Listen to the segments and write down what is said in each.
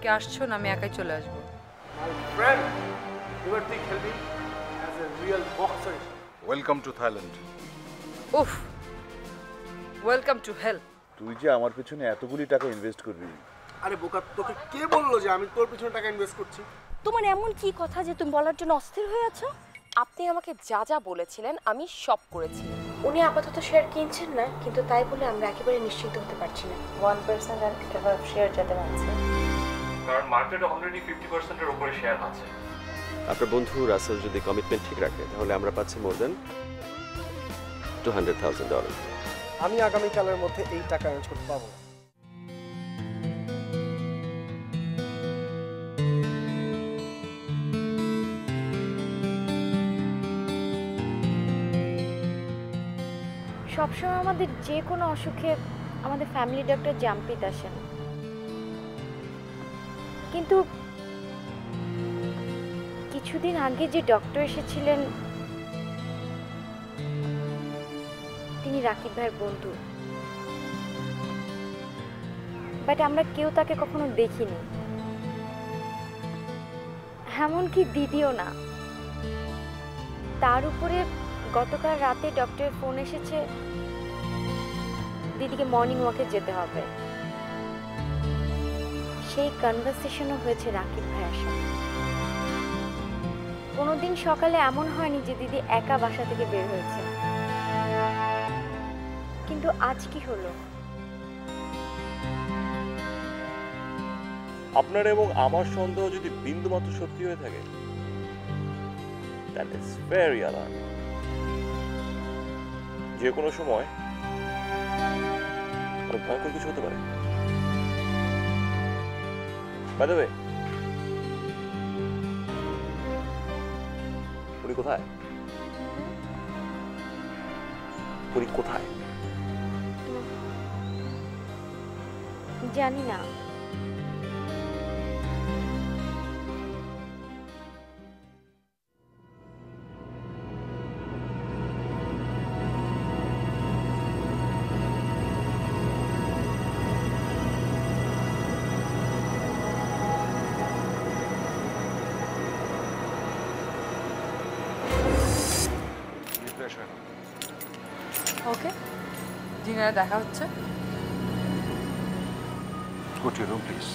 কি আসছো না আমি একাই চলে আসবো? My friend, you are think helping as a real boxer. Welcome to Thailand. উফ, ওয়েলকাম টু হেল। তুই যে আমার পেছনে এতগুলি টাকা ইনভেস্ট করবি। আরে বোকা, তোকে কে বললো যে আমি তোর পিছনে টাকা ইনভেস্ট করছি? তোমার এমন কি কথা যে তুমি বলার জন্য অস্থির হয়ে আছো? আপনি আমাকে যা যা বলেছিলেন আমি সব করেছি। উনি আপাতত শেয়ার কিনছেন না, কিন্তু তাই বলে আমরা একেবারে নিশ্চিত হতে পারছি না 1% আর এভাবে শেয়ার যেতে পারছে, কারণ মার্কেটে অলরেডি 50%-এর উপরে শেয়ার আছে। আপনার বন্ধু রাসেল যদি কমিটমেন্ট ঠিক রাখে তাহলে আমরা পাচ্ছি মোর দেন $200,000। আমি আগামীকালের মধ্যে এই টাকা অ্যারেঞ্জ করতে পারবো না। সবসময় আমাদের যে কোনো অসুখে আমাদের ফ্যামিলি ডক্টর জাম্পিত আসেন, কিন্তু কিছুদিন আগে যে ডক্টর এসেছিলেন তিনি রাকিব ভাইয়ের বন্ধু, বাট আমরা কেউ তাকে কখনো দেখিনি, এমনকি দিদিও না। তার উপরে গতকাল রাতে ডক্টরের ফোন এসেছে দিদিকে মর্নিং ওয়াকে যেতে হবে। সেই কনভারসেশনও হয়েছে রাকিব ভাইয়ের সাথে। কোনোদিন সকালে এমন হয়নি যে দিদি একা বাসা থেকে বের হয়েছে, কিন্তু আজ কি হলো? আপনার এবং আমার সন্দেহ যদি বিন্দুমাত্র সত্যি হয়ে থাকে, that is very alarming. যে কোনো সময় ভয়ঙ্কর কিছু হতে পারে। By the way, উনি কোথায়? উনি কোথায়? জানি না। ওকে, ডিনারে দেখা হচ্ছে। Go to your room, please.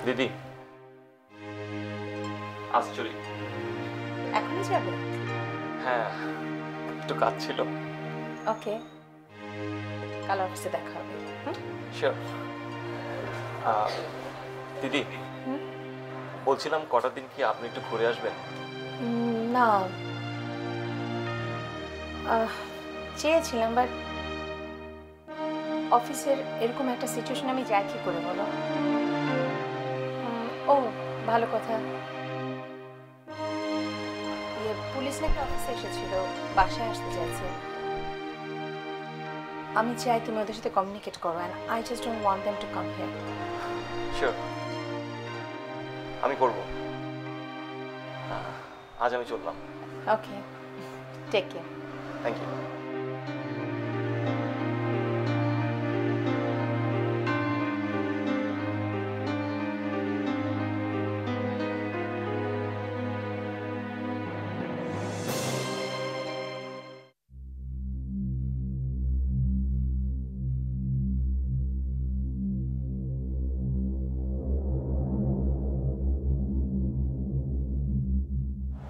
দিদি আজ চলি। এখনই যাবে? হ্যাঁ, একটু কাজ ছিল। ওকে, কাল অফিসে দেখা হবে। শিওর। দিদি বলছিলাম কটা দিন কি আপনি একটু ঘুরে আসবেন? না, চেয়েছিলাম, বাট অফিসের এরকম একটা সিচুয়েশন আমি যাই কি করে বলো? ও ভালো কথা, পুলিশ নাকি অফিসে এসেছিল, বাসায় আসতে চাইছে। আমি চাই তুমি ওদের সাথে কমিউনিকেট করো, and I just don't want them to come here. Sure, আমি করব। আজ আমি চললাম। Okay, take care. Thank you.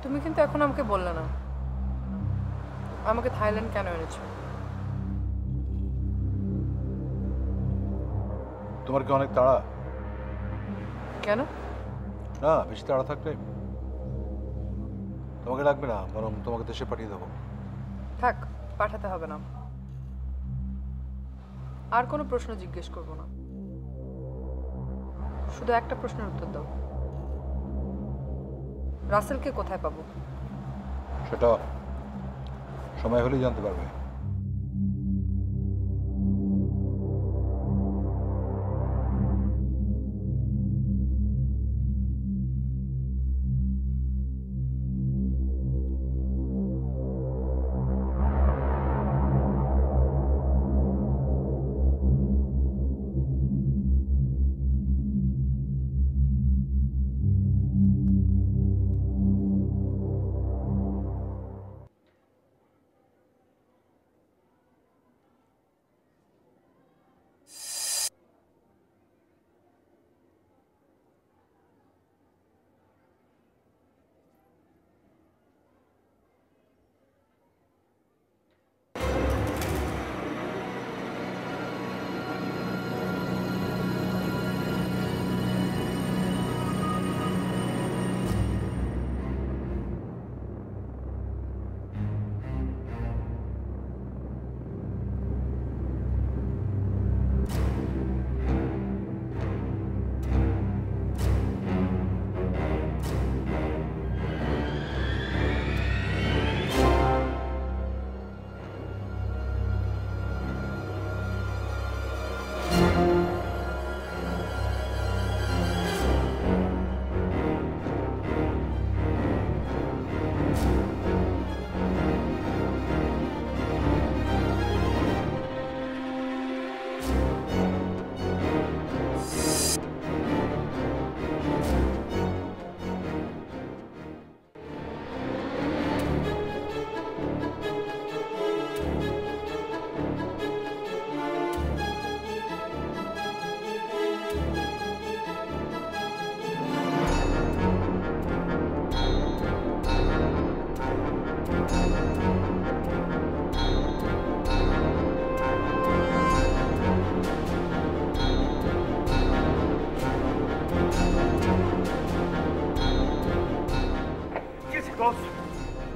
তুমি কিন্তু এখন আমাকে বললে না আমাকে থাইল্যান্ড কেন এনেছো। তোমার কি অনেক তাড়া? কেন? না, বেশি তাড়া থাকলে তোমাকে লাগবে না, বরং তোমাকে দেশে পাঠিয়ে দেবো। থাক, পাঠাতে হবে না। আর কোনো প্রশ্ন জিজ্ঞেস করব না, শুধু একটা প্রশ্নের উত্তর দাও। রাসেলকে কোথায় পাবো? সেটা সময় হলেই জানতে পারবে।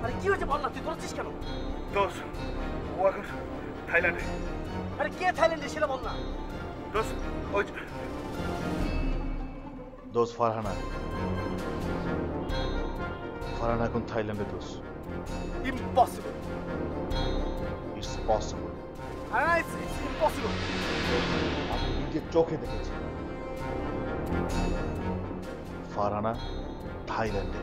আরে কি হয়েছে বল না, তুই ধরছিস কেন? দোষ, ও এখন থাইল্যান্ডে। আরে কে থাইল্যান্ডে সেটা বল না। দোষ, ওই দোষ ফারহানা। ফারহানা এখন থাইল্যান্ডে দোষ। ইম্পসিবল। It's possible. আরে ইটস ইম্পসিবল। আমি নিজের চোখে দেখেছি ফারহানা থাইল্যান্ডে।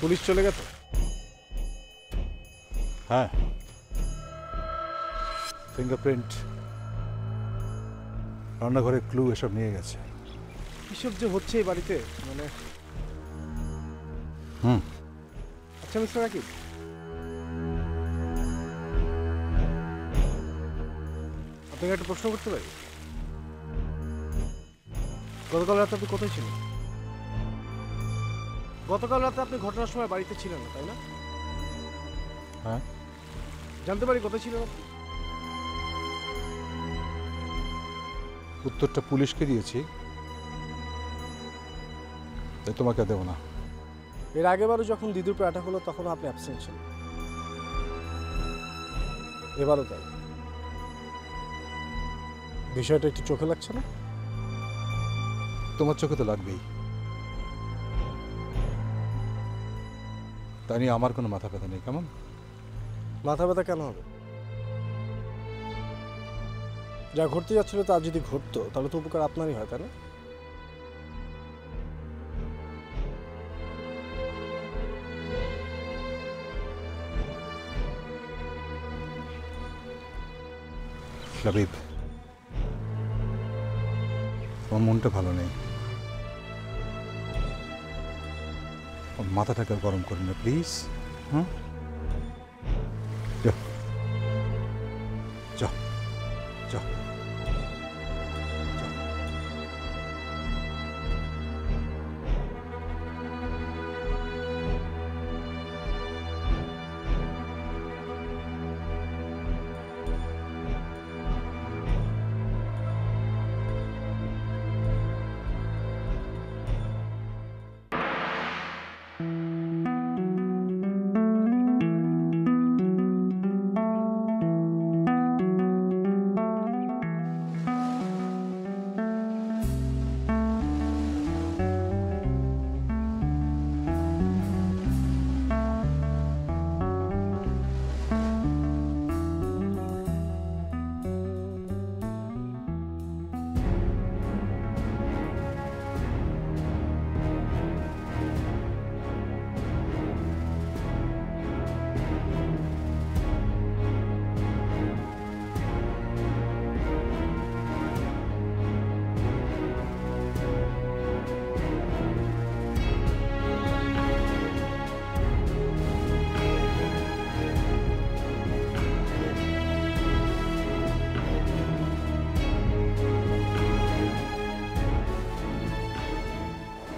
পুলিশ চলে গেছে? হ্যাঁ, ফিঙ্গারপ্রিন্ট, রান্নাঘরের ক্লু এসব নিয়ে গেছে। কিসব যে হচ্ছে এই বাড়িতে, মানে আচ্ছা মিস্টার রাকিব, আপনাকে একটা প্রশ্ন করতে পারি? গতকাল রাতে আপনি কোথায় ছিলেন? গতকাল রাতে আপনি ঘটনার সময় বাড়িতে ছিলেন না, তাই না? হ্যাঁ। জানতে পারি কোথায় ছিলেন আপনি? উত্তরটা পুলিশকে দিয়েছি, তাই তোমাকে দেব না। এর আগেবারও যখন দিদুর উপরে অ্যাটাক হলো তখন আপনি অ্যাবসেন্ট ছিলেন, এবারও তাই। বিষয়টা একটু চোখে লাগছে না? তোমার চোখে তো লাগবেই, তা নিয়ে আমার কোনো মাথা ব্যথা নেই। কেমন? মাথা ব্যথা কেন হবে? যা ঘটতে যাচ্ছিল তা যদি ঘটতো তাহলে তো উপকার আপনারই হয়, তাই না? লাবিব, তোমার মনটা ভালো নেই। মাথাটাকে গরম করেন না প্লিজ। হুম, যাও যাও যাও।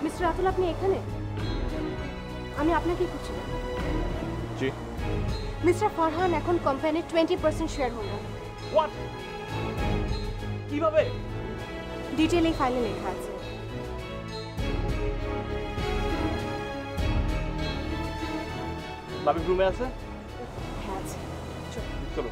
মিস্টার রাতুল, আপনি এখানে? আমি আপনাকে খুঁজছিলাম। জি। মিস্টার ফারহান এখন কোম্পানির 20% শেয়ার হোল্ডার। হোয়াট? কিভাবে? ডিটেইল এই ফাইলে লেখা আছে। লাবিব রুমে আছে? হ্যাঁ আছে। চলো।